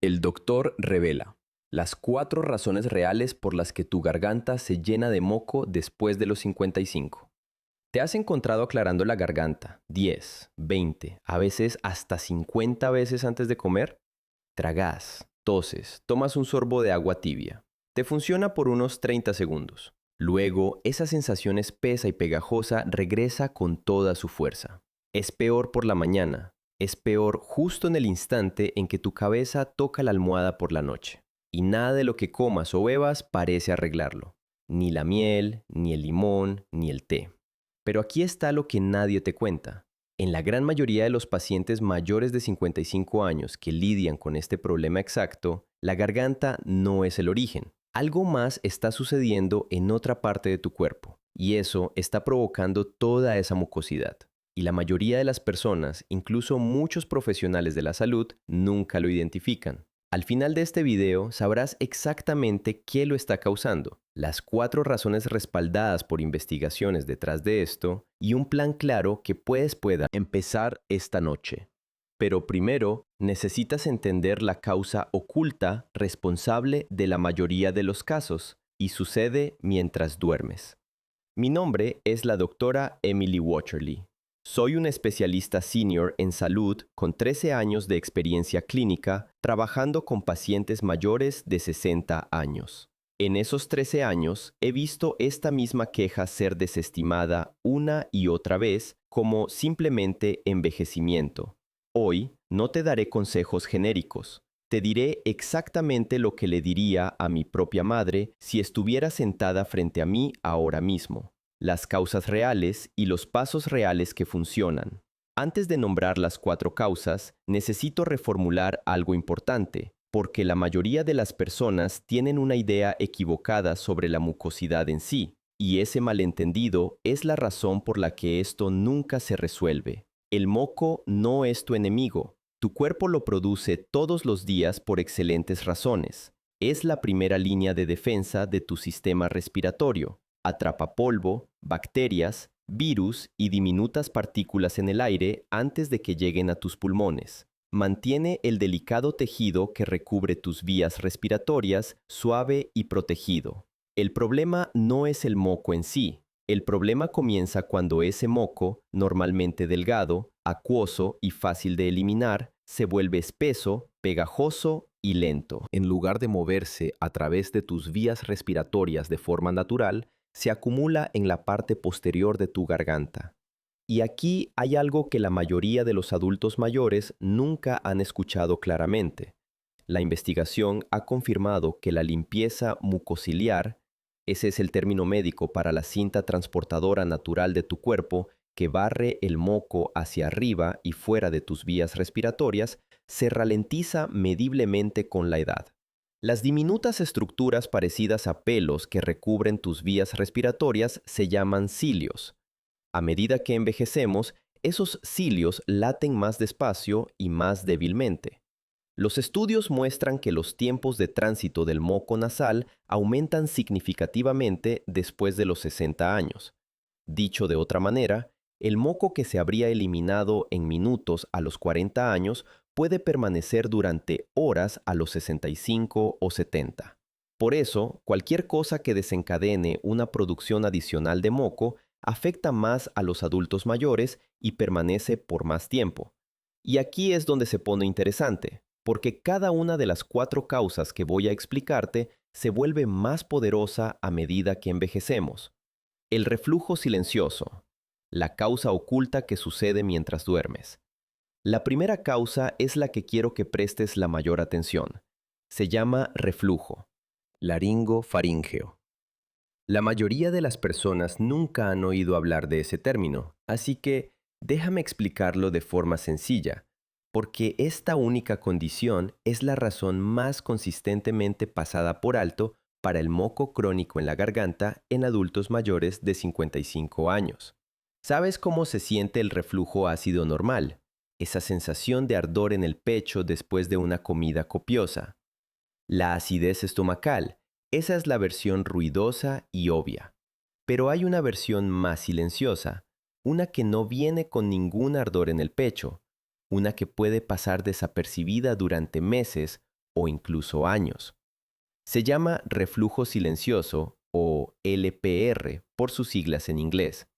El doctor revela las 4 razones reales por las que tu garganta se llena de moco después de los 55. ¿Te has encontrado aclarando la garganta 10, 20, a veces hasta 50 veces antes de comer? Tragas, toses, tomas un sorbo de agua tibia. Te funciona por unos 30 segundos. Luego, esa sensación espesa y pegajosa regresa con toda su fuerza. Es peor por la mañana. Es peor justo en el instante en que tu cabeza toca la almohada por la noche. Y nada de lo que comas o bebas parece arreglarlo. Ni la miel, ni el limón, ni el té. Pero aquí está lo que nadie te cuenta. En la gran mayoría de los pacientes mayores de 55 años que lidian con este problema exacto, la garganta no es el origen. Algo más está sucediendo en otra parte de tu cuerpo, y eso está provocando toda esa mucosidad. Y la mayoría de las personas, incluso muchos profesionales de la salud, nunca lo identifican. Al final de este video sabrás exactamente qué lo está causando, las 4 razones respaldadas por investigaciones detrás de esto y un plan claro que pueda empezar esta noche. Pero primero, necesitas entender la causa oculta responsable de la mayoría de los casos, y sucede mientras duermes. Mi nombre es la doctora Emily Waterly. Soy una especialista senior en salud con 13 años de experiencia clínica trabajando con pacientes mayores de 60 años. En esos 13 años he visto esta misma queja ser desestimada una y otra vez como simplemente envejecimiento. Hoy no te daré consejos genéricos. Te diré exactamente lo que le diría a mi propia madre si estuviera sentada frente a mí ahora mismo. Las causas reales y los pasos reales que funcionan. Antes de nombrar las 4 causas, necesito reformular algo importante, porque la mayoría de las personas tienen una idea equivocada sobre la mucosidad en sí, y ese malentendido es la razón por la que esto nunca se resuelve. El moco no es tu enemigo. Tu cuerpo lo produce todos los días por excelentes razones. Es la primera línea de defensa de tu sistema respiratorio. Atrapa polvo, bacterias, virus y diminutas partículas en el aire antes de que lleguen a tus pulmones. Mantiene el delicado tejido que recubre tus vías respiratorias suave y protegido. El problema no es el moco en sí. El problema comienza cuando ese moco, normalmente delgado, acuoso y fácil de eliminar, se vuelve espeso, pegajoso y lento. En lugar de moverse a través de tus vías respiratorias de forma natural, se acumula en la parte posterior de tu garganta. Y aquí hay algo que la mayoría de los adultos mayores nunca han escuchado claramente. La investigación ha confirmado que la limpieza mucociliar, ese es el término médico para la cinta transportadora natural de tu cuerpo que barre el moco hacia arriba y fuera de tus vías respiratorias, se ralentiza mediblemente con la edad. Las diminutas estructuras parecidas a pelos que recubren tus vías respiratorias se llaman cilios. A medida que envejecemos, esos cilios laten más despacio y más débilmente. Los estudios muestran que los tiempos de tránsito del moco nasal aumentan significativamente después de los 60 años. Dicho de otra manera, el moco que se habría eliminado en minutos a los 40 años puede permanecer durante horas a los 65 o 70. Por eso, cualquier cosa que desencadene una producción adicional de moco afecta más a los adultos mayores y permanece por más tiempo. Y aquí es donde se pone interesante, porque cada una de las 4 causas que voy a explicarte se vuelve más poderosa a medida que envejecemos. El reflujo silencioso, la causa oculta que sucede mientras duermes. La primera causa es la que quiero que prestes la mayor atención. Se llama reflujo, laringofaríngeo. La mayoría de las personas nunca han oído hablar de ese término, así que déjame explicarlo de forma sencilla, porque esta única condición es la razón más consistentemente pasada por alto para el moco crónico en la garganta en adultos mayores de 55 años. ¿Sabes cómo se siente el reflujo ácido normal? Esa sensación de ardor en el pecho después de una comida copiosa. La acidez estomacal, esa es la versión ruidosa y obvia. Pero hay una versión más silenciosa, una que no viene con ningún ardor en el pecho, una que puede pasar desapercibida durante meses o incluso años. Se llama reflujo silencioso o LPR por sus siglas en inglés.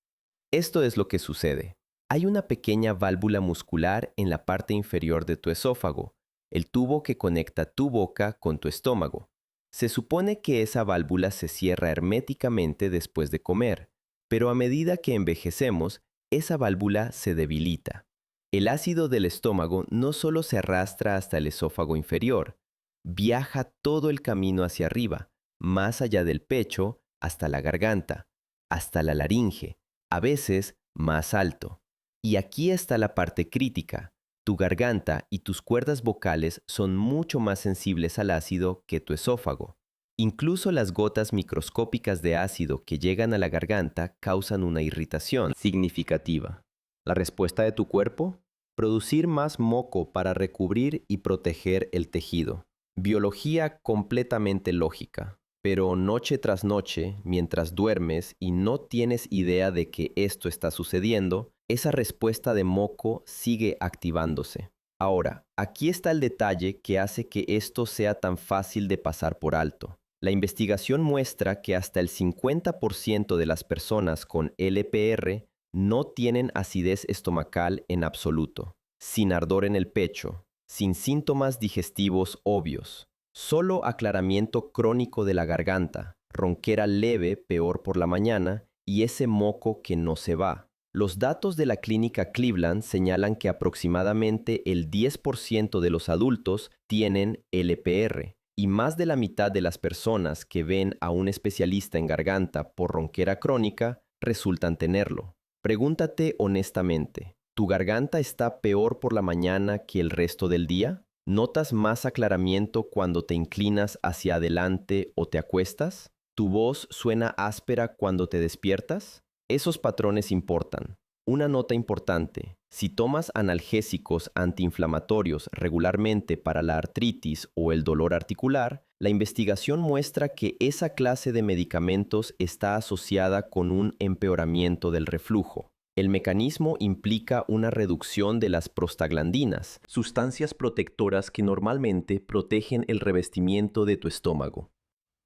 Esto es lo que sucede. Hay una pequeña válvula muscular en la parte inferior de tu esófago, el tubo que conecta tu boca con tu estómago. Se supone que esa válvula se cierra herméticamente después de comer, pero a medida que envejecemos, esa válvula se debilita. El ácido del estómago no solo se arrastra hasta el esófago inferior, viaja todo el camino hacia arriba, más allá del pecho, hasta la garganta, hasta la laringe, a veces más alto. Y aquí está la parte crítica. Tu garganta y tus cuerdas vocales son mucho más sensibles al ácido que tu esófago. Incluso las gotas microscópicas de ácido que llegan a la garganta causan una irritación significativa. La respuesta de tu cuerpo: producir más moco para recubrir y proteger el tejido. Biología completamente lógica. Pero noche tras noche, mientras duermes y no tienes idea de que esto está sucediendo, esa respuesta de moco sigue activándose. Ahora, aquí está el detalle que hace que esto sea tan fácil de pasar por alto. La investigación muestra que hasta el 50% de las personas con LPR no tienen acidez estomacal en absoluto, sin ardor en el pecho, sin síntomas digestivos obvios. Solo aclaramiento crónico de la garganta, ronquera leve peor por la mañana y ese moco que no se va. Los datos de la clínica Cleveland señalan que aproximadamente el 10% de los adultos tienen LPR y más de la mitad de las personas que ven a un especialista en garganta por ronquera crónica resultan tenerlo. Pregúntate honestamente, ¿tu garganta está peor por la mañana que el resto del día? ¿Notas más aclaramiento cuando te inclinas hacia adelante o te acuestas? ¿Tu voz suena áspera cuando te despiertas? Esos patrones importan. Una nota importante: si tomas analgésicos antiinflamatorios regularmente para la artritis o el dolor articular, la investigación muestra que esa clase de medicamentos está asociada con un empeoramiento del reflujo. El mecanismo implica una reducción de las prostaglandinas, sustancias protectoras que normalmente protegen el revestimiento de tu estómago.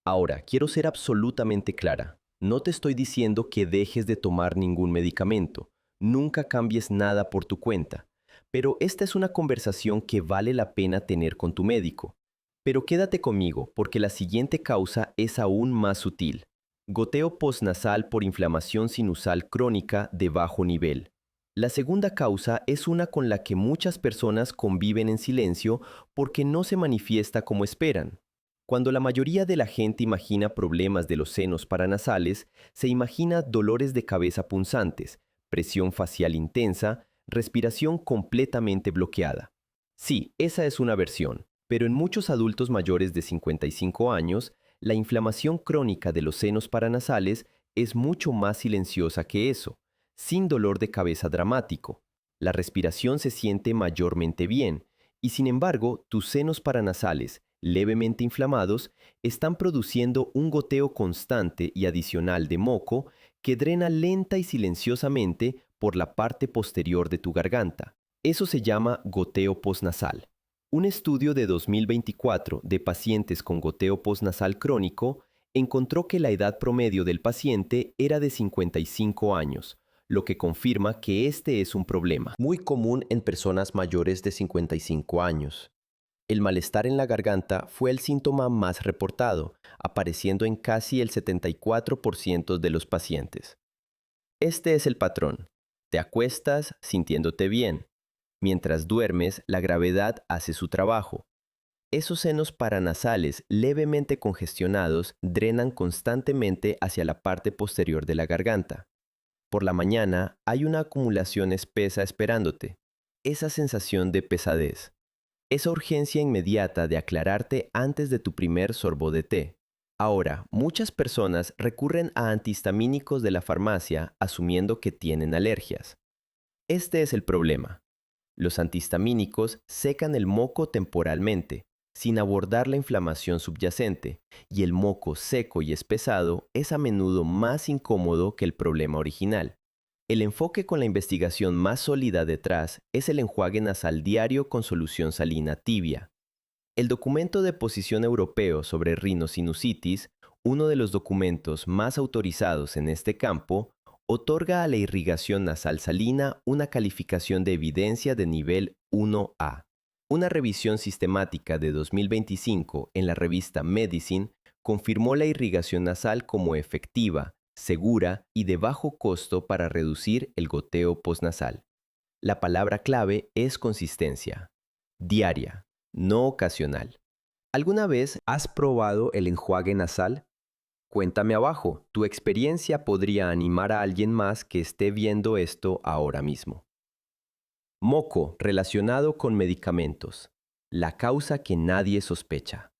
Ahora, quiero ser absolutamente clara. No te estoy diciendo que dejes de tomar ningún medicamento. Nunca cambies nada por tu cuenta. Pero esta es una conversación que vale la pena tener con tu médico. Pero quédate conmigo, porque la siguiente causa es aún más sutil. Goteo postnasal por inflamación sinusal crónica de bajo nivel. La segunda causa es una con la que muchas personas conviven en silencio porque no se manifiesta como esperan. Cuando la mayoría de la gente imagina problemas de los senos paranasales, se imagina dolores de cabeza punzantes, presión facial intensa, respiración completamente bloqueada. Sí, esa es una versión, pero en muchos adultos mayores de 55 años, la inflamación crónica de los senos paranasales es mucho más silenciosa que eso, sin dolor de cabeza dramático. La respiración se siente mayormente bien, y sin embargo, tus senos paranasales, levemente inflamados, están produciendo un goteo constante y adicional de moco que drena lenta y silenciosamente por la parte posterior de tu garganta. Eso se llama goteo postnasal. Un estudio de 2024 de pacientes con goteo postnasal crónico encontró que la edad promedio del paciente era de 55 años, lo que confirma que este es un problema muy común en personas mayores de 55 años. El malestar en la garganta fue el síntoma más reportado, apareciendo en casi el 74% de los pacientes. Este es el patrón. Te acuestas sintiéndote bien. Mientras duermes, la gravedad hace su trabajo. Esos senos paranasales levemente congestionados drenan constantemente hacia la parte posterior de la garganta. Por la mañana hay una acumulación espesa esperándote. Esa sensación de pesadez. Esa urgencia inmediata de aclararte antes de tu primer sorbo de té. Ahora, muchas personas recurren a antihistamínicos de la farmacia asumiendo que tienen alergias. Este es el problema. Los antihistamínicos secan el moco temporalmente, sin abordar la inflamación subyacente, y el moco seco y espesado es a menudo más incómodo que el problema original. El enfoque con la investigación más sólida detrás es el enjuague nasal diario con solución salina tibia. El documento de posición europeo sobre rinosinusitis, uno de los documentos más autorizados en este campo, otorga a la irrigación nasal salina una calificación de evidencia de nivel 1A. Una revisión sistemática de 2025 en la revista Medicine confirmó la irrigación nasal como efectiva, segura y de bajo costo para reducir el goteo postnasal. La palabra clave es consistencia. Diaria, no ocasional. ¿Alguna vez has probado el enjuague nasal? Cuéntame abajo, tu experiencia podría animar a alguien más que esté viendo esto ahora mismo. Moco relacionado con medicamentos. La causa que nadie sospecha.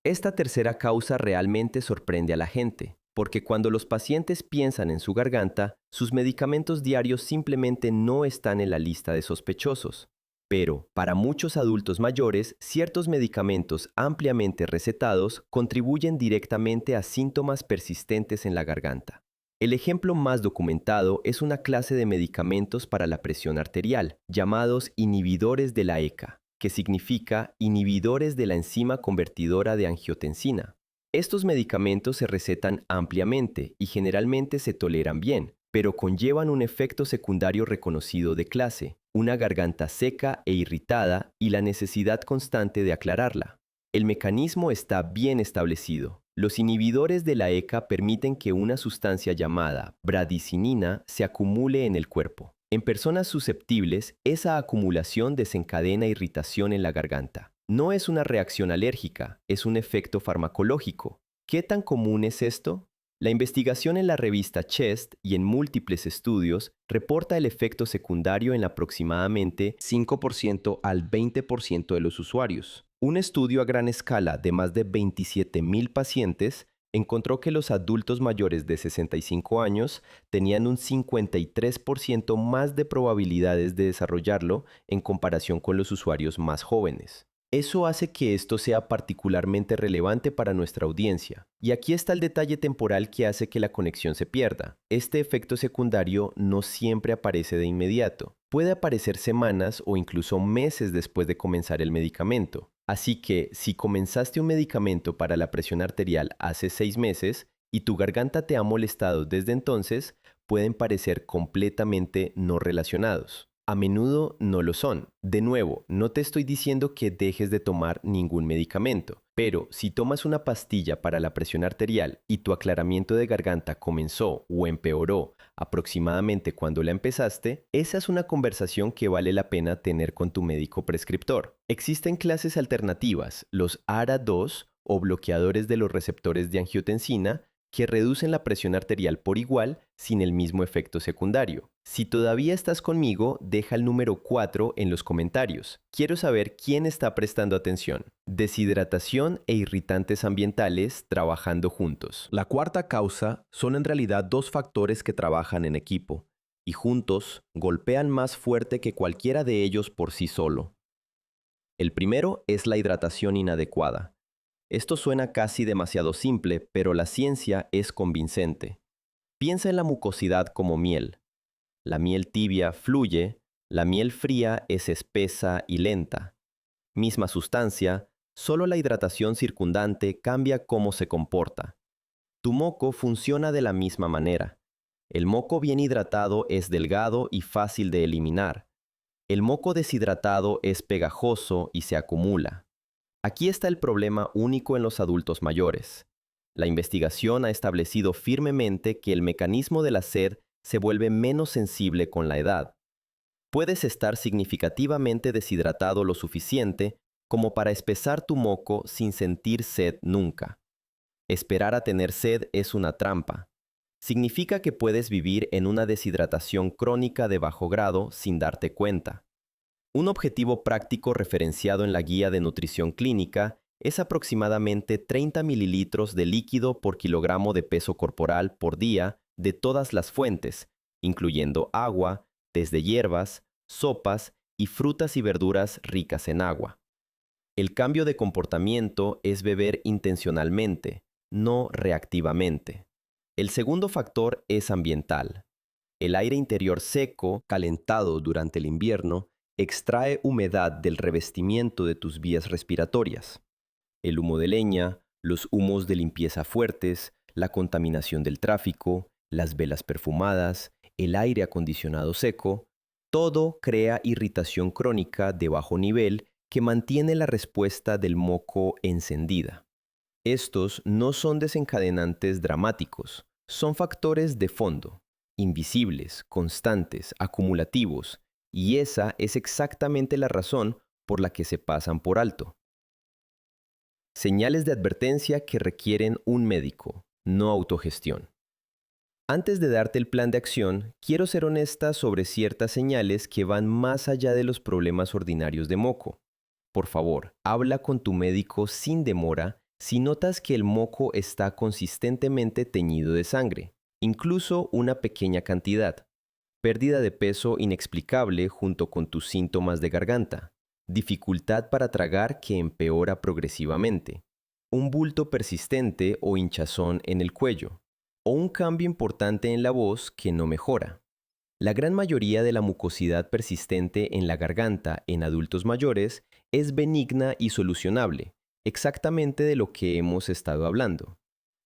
Esta tercera causa realmente sorprende a la gente, porque cuando los pacientes piensan en su garganta, sus medicamentos diarios simplemente no están en la lista de sospechosos. Pero, para muchos adultos mayores, ciertos medicamentos ampliamente recetados contribuyen directamente a síntomas persistentes en la garganta. El ejemplo más documentado es una clase de medicamentos para la presión arterial, llamados inhibidores de la ECA, que significa inhibidores de la enzima convertidora de angiotensina. Estos medicamentos se recetan ampliamente y generalmente se toleran bien, pero conllevan un efecto secundario reconocido de clase, una garganta seca e irritada y la necesidad constante de aclararla. El mecanismo está bien establecido. Los inhibidores de la ECA permiten que una sustancia llamada bradicinina se acumule en el cuerpo. En personas susceptibles, esa acumulación desencadena irritación en la garganta. No es una reacción alérgica, es un efecto farmacológico. ¿Qué tan común es esto? La investigación en la revista Chest y en múltiples estudios reporta el efecto secundario en aproximadamente 5% al 20% de los usuarios. Un estudio a gran escala de más de 27,000 pacientes encontró que los adultos mayores de 65 años tenían un 53% más de probabilidades de desarrollarlo en comparación con los usuarios más jóvenes. Eso hace que esto sea particularmente relevante para nuestra audiencia. Y aquí está el detalle temporal que hace que la conexión se pierda. Este efecto secundario no siempre aparece de inmediato. Puede aparecer semanas o incluso meses después de comenzar el medicamento. Así que, si comenzaste un medicamento para la presión arterial hace 6 meses y tu garganta te ha molestado desde entonces, pueden parecer completamente no relacionados. A menudo no lo son. De nuevo, no te estoy diciendo que dejes de tomar ningún medicamento, pero si tomas una pastilla para la presión arterial y tu aclaramiento de garganta comenzó o empeoró aproximadamente cuando la empezaste, esa es una conversación que vale la pena tener con tu médico prescriptor. Existen clases alternativas, los ARA2 o bloqueadores de los receptores de angiotensina, que reducen la presión arterial por igual sin el mismo efecto secundario. Si todavía estás conmigo, deja el número 4 en los comentarios. Quiero saber quién está prestando atención. Deshidratación e irritantes ambientales trabajando juntos. La cuarta causa son en realidad dos factores que trabajan en equipo y juntos golpean más fuerte que cualquiera de ellos por sí solo. El primero es la hidratación inadecuada. Esto suena casi demasiado simple, pero la ciencia es convincente. Piensa en la mucosidad como miel. La miel tibia fluye, la miel fría es espesa y lenta. Misma sustancia, solo la hidratación circundante cambia cómo se comporta. Tu moco funciona de la misma manera. El moco bien hidratado es delgado y fácil de eliminar. El moco deshidratado es pegajoso y se acumula. Aquí está el problema único en los adultos mayores. La investigación ha establecido firmemente que el mecanismo de la sed se vuelve menos sensible con la edad. Puedes estar significativamente deshidratado lo suficiente como para espesar tu moco sin sentir sed nunca. Esperar a tener sed es una trampa. Significa que puedes vivir en una deshidratación crónica de bajo grado sin darte cuenta. Un objetivo práctico referenciado en la guía de nutrición clínica es aproximadamente 30 mililitros de líquido por kilogramo de peso corporal por día de todas las fuentes, incluyendo agua, tés de hierbas, sopas y frutas y verduras ricas en agua. El cambio de comportamiento es beber intencionalmente, no reactivamente. El segundo factor es ambiental. El aire interior seco, calentado durante el invierno, Extrae humedad del revestimiento de tus vías respiratorias. El humo de leña, los humos de limpieza fuertes, la contaminación del tráfico, las velas perfumadas, el aire acondicionado seco, todo crea irritación crónica de bajo nivel que mantiene la respuesta del moco encendida. Estos no son desencadenantes dramáticos, son factores de fondo, invisibles, constantes, acumulativos, y esa es exactamente la razón por la que se pasan por alto. Señales de advertencia que requieren un médico, no autogestión. Antes de darte el plan de acción, quiero ser honesta sobre ciertas señales que van más allá de los problemas ordinarios de moco. Por favor, habla con tu médico sin demora si notas que el moco está consistentemente teñido de sangre, incluso una pequeña cantidad. Pérdida de peso inexplicable junto con tus síntomas de garganta. Dificultad para tragar que empeora progresivamente. Un bulto persistente o hinchazón en el cuello. O un cambio importante en la voz que no mejora. La gran mayoría de la mucosidad persistente en la garganta en adultos mayores es benigna y solucionable, exactamente de lo que hemos estado hablando.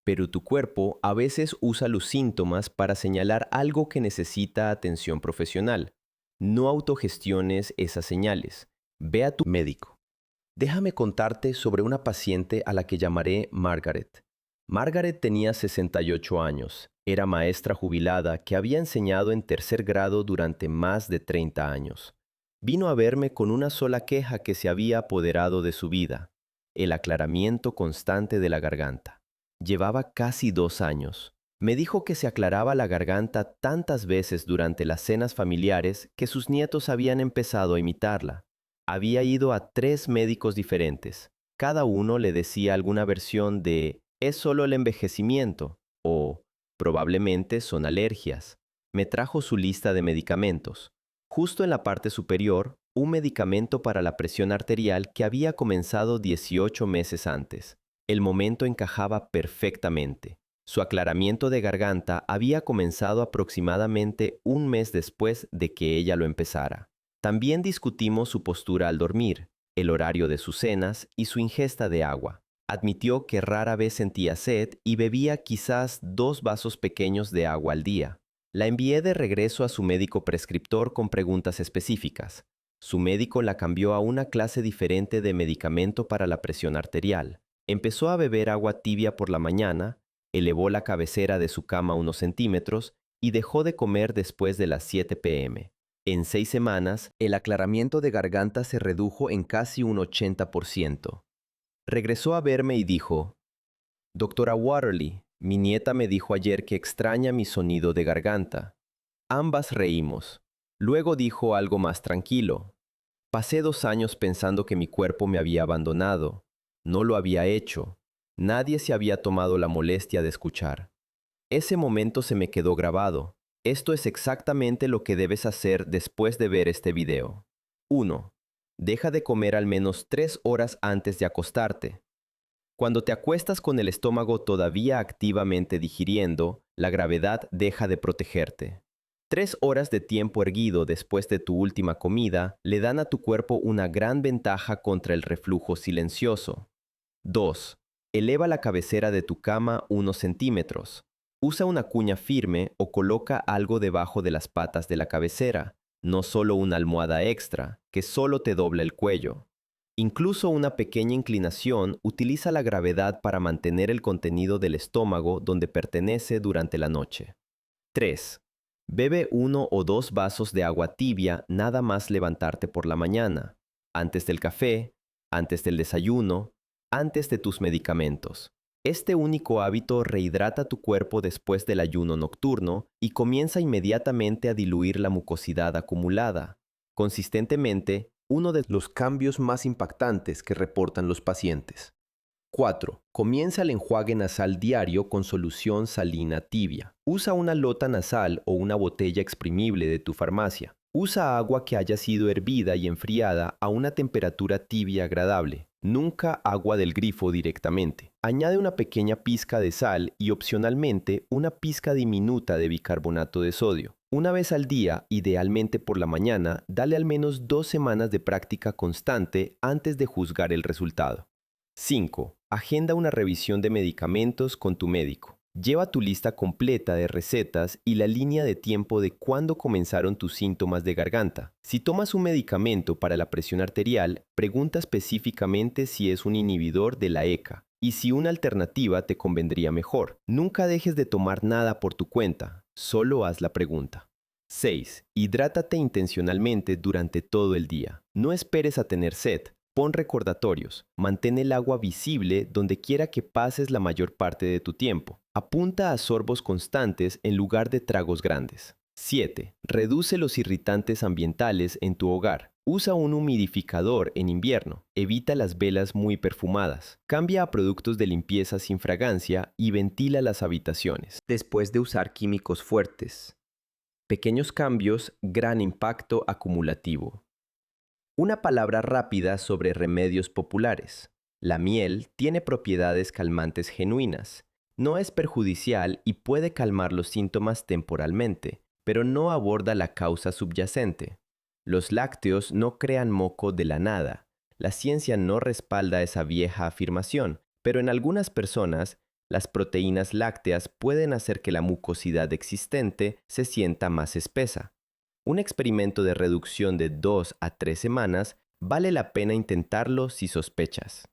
Pero tu cuerpo a veces usa los síntomas para señalar algo que necesita atención profesional. No autogestiones esas señales. Ve a tu médico. Déjame contarte sobre una paciente a la que llamaré Margaret. Margaret tenía 68 años. Era maestra jubilada que había enseñado en tercer grado durante más de 30 años. Vino a verme con una sola queja que se había apoderado de su vida: el aclaramiento constante de la garganta. Llevaba casi 2 años. Me dijo que se aclaraba la garganta tantas veces durante las cenas familiares que sus nietos habían empezado a imitarla. Había ido a 3 médicos diferentes. Cada uno le decía alguna versión de «es solo el envejecimiento» o «probablemente son alergias». Me trajo su lista de medicamentos. Justo en la parte superior, un medicamento para la presión arterial que había comenzado 18 meses antes. El momento encajaba perfectamente. Su aclaramiento de garganta había comenzado aproximadamente un mes después de que ella lo empezara. También discutimos su postura al dormir, el horario de sus cenas y su ingesta de agua. Admitió que rara vez sentía sed y bebía quizás 2 vasos pequeños de agua al día. La envié de regreso a su médico prescriptor con preguntas específicas. Su médico la cambió a una clase diferente de medicamento para la presión arterial. Empezó a beber agua tibia por la mañana, elevó la cabecera de su cama unos centímetros y dejó de comer después de las 7 p.m. En 6 semanas, el aclaramiento de garganta se redujo en casi un 80%. Regresó a verme y dijo: «Doctora Waterly, mi nieta me dijo ayer que extraña mi sonido de garganta». Ambas reímos. Luego dijo algo más tranquilo: «Pasé 2 años pensando que mi cuerpo me había abandonado. No lo había hecho. Nadie se había tomado la molestia de escuchar. Ese momento se me quedó grabado. Esto es exactamente lo que debes hacer después de ver este video. 1. Deja de comer al menos 3 horas antes de acostarte. Cuando te acuestas con el estómago todavía activamente digiriendo, la gravedad deja de protegerte. 3 horas de tiempo erguido después de tu última comida le dan a tu cuerpo una gran ventaja contra el reflujo silencioso. 2. Eleva la cabecera de tu cama unos centímetros. Usa una cuña firme o coloca algo debajo de las patas de la cabecera, no solo una almohada extra, que solo te dobla el cuello. Incluso una pequeña inclinación utiliza la gravedad para mantener el contenido del estómago donde pertenece durante la noche. 3. Bebe 1 o 2 vasos de agua tibia nada más levantarte por la mañana, antes del café, antes del desayuno, antes de tus medicamentos. Este único hábito rehidrata tu cuerpo después del ayuno nocturno y comienza inmediatamente a diluir la mucosidad acumulada. Consistentemente, uno de los cambios más impactantes que reportan los pacientes. 4. Comienza el enjuague nasal diario con solución salina tibia. Usa una lota nasal o una botella exprimible de tu farmacia. Usa agua que haya sido hervida y enfriada a una temperatura tibia agradable. Nunca agua del grifo directamente. Añade una pequeña pizca de sal y opcionalmente una pizca diminuta de bicarbonato de sodio. Una vez al día, idealmente por la mañana, dale al menos 2 semanas de práctica constante antes de juzgar el resultado. 5. Agenda una revisión de medicamentos con tu médico. Lleva tu lista completa de recetas y la línea de tiempo de cuándo comenzaron tus síntomas de garganta. Si tomas un medicamento para la presión arterial, pregunta específicamente si es un inhibidor de la ECA y si una alternativa te convendría mejor. Nunca dejes de tomar nada por tu cuenta, solo haz la pregunta. 6. Hidrátate intencionalmente durante todo el día. No esperes a tener sed. Pon recordatorios. Mantén el agua visible donde quiera que pases la mayor parte de tu tiempo. Apunta a sorbos constantes en lugar de tragos grandes. 7. Reduce los irritantes ambientales en tu hogar. Usa un humidificador en invierno. Evita las velas muy perfumadas. Cambia a productos de limpieza sin fragancia y ventila las habitaciones. Después de usar químicos fuertes. Pequeños cambios, gran impacto acumulativo. Una palabra rápida sobre remedios populares. La miel tiene propiedades calmantes genuinas. No es perjudicial y puede calmar los síntomas temporalmente, pero no aborda la causa subyacente. Los lácteos no crean moco de la nada. La ciencia no respalda esa vieja afirmación, pero en algunas personas, las proteínas lácteas pueden hacer que la mucosidad existente se sienta más espesa. Un experimento de reducción de 2 a 3 semanas vale la pena intentarlo si sospechas.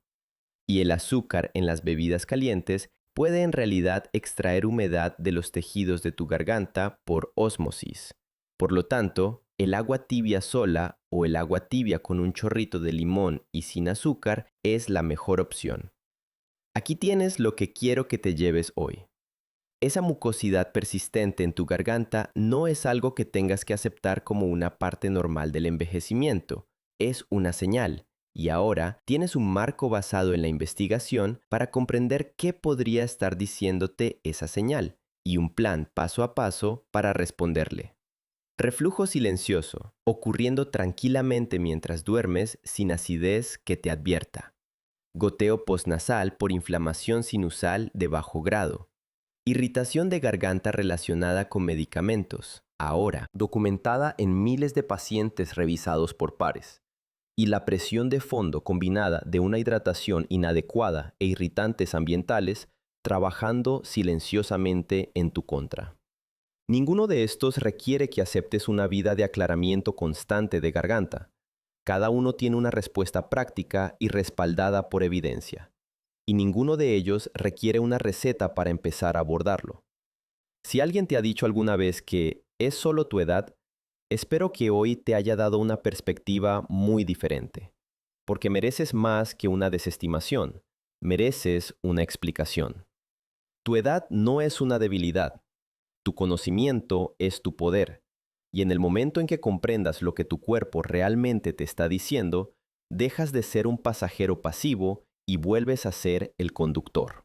Y el azúcar en las bebidas calientes puede en realidad extraer humedad de los tejidos de tu garganta por ósmosis. Por lo tanto, el agua tibia sola o el agua tibia con un chorrito de limón y sin azúcar es la mejor opción. Aquí tienes lo que quiero que te lleves hoy. Esa mucosidad persistente en tu garganta no es algo que tengas que aceptar como una parte normal del envejecimiento, es una señal. Y ahora tienes un marco basado en la investigación para comprender qué podría estar diciéndote esa señal y un plan paso a paso para responderle. Reflujo silencioso, ocurriendo tranquilamente mientras duermes sin acidez que te advierta. Goteo postnasal por inflamación sinusal de bajo grado. Irritación de garganta relacionada con medicamentos, ahora documentada en miles de pacientes revisados por pares. Y la presión de fondo combinada de una hidratación inadecuada e irritantes ambientales trabajando silenciosamente en tu contra. Ninguno de estos requiere que aceptes una vida de aclaramiento constante de garganta. Cada uno tiene una respuesta práctica y respaldada por evidencia. Y ninguno de ellos requiere una receta para empezar a abordarlo. Si alguien te ha dicho alguna vez que es solo tu edad, espero que hoy te haya dado una perspectiva muy diferente, porque mereces más que una desestimación, mereces una explicación. Tu edad no es una debilidad, tu conocimiento es tu poder, y en el momento en que comprendas lo que tu cuerpo realmente te está diciendo, dejas de ser un pasajero pasivo y vuelves a ser el conductor.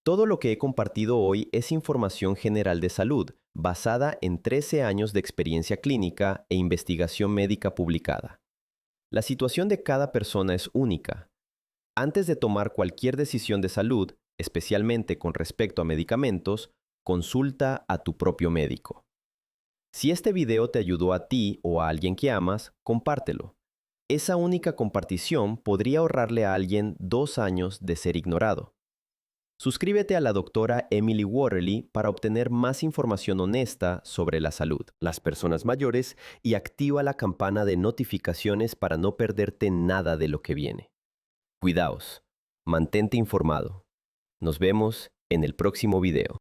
Todo lo que he compartido hoy es información general de salud, basada en 13 años de experiencia clínica e investigación médica publicada. La situación de cada persona es única. Antes de tomar cualquier decisión de salud, especialmente con respecto a medicamentos, consulta a tu propio médico. Si este video te ayudó a ti o a alguien que amas, compártelo. Esa única compartición podría ahorrarle a alguien 2 años de ser ignorado. Suscríbete a la doctora Emily Waterly para obtener más información honesta sobre la salud, las personas mayores y activa la campana de notificaciones para no perderte nada de lo que viene. Cuidaos, mantente informado. Nos vemos en el próximo video.